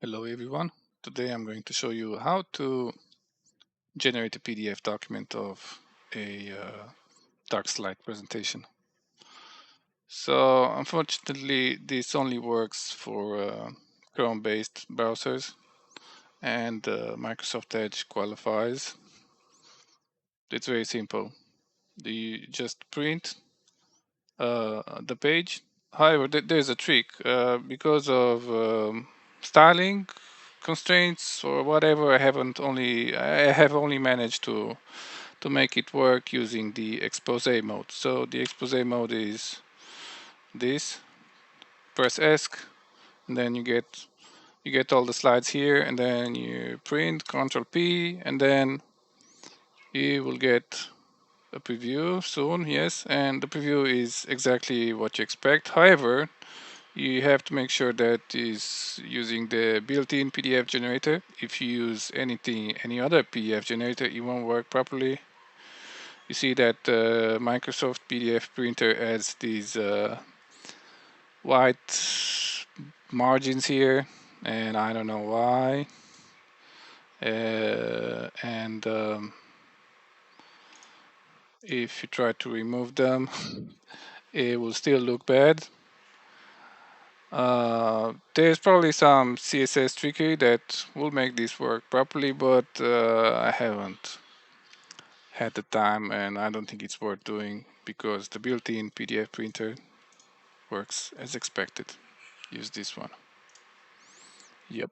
Hello everyone. Today I'm going to show you how to generate a PDF document of a Darkslide presentation. So unfortunately this only works for Chrome-based browsers and Microsoft Edge qualifies. It's very simple. You just print the page. However, there's a trick because of styling constraints or whatever. I have only managed to make it work using the expose mode. So the expose mode is this: press ESC, and then you get all the slides here, and then you print Ctrl P, and then you will get a preview soon. Yes, and the preview is exactly what you expect. However, you have to make sure that is using the built-in PDF generator. If you use any other PDF generator, it won't work properly. You see that Microsoft PDF printer adds these white margins here, and I don't know why. And if you try to remove them, it will still look bad. There's probably some CSS trickery that will make this work properly, but I haven't had the time, and I don't think it's worth doing because the built-in PDF printer works as expected. Use this one. Yep.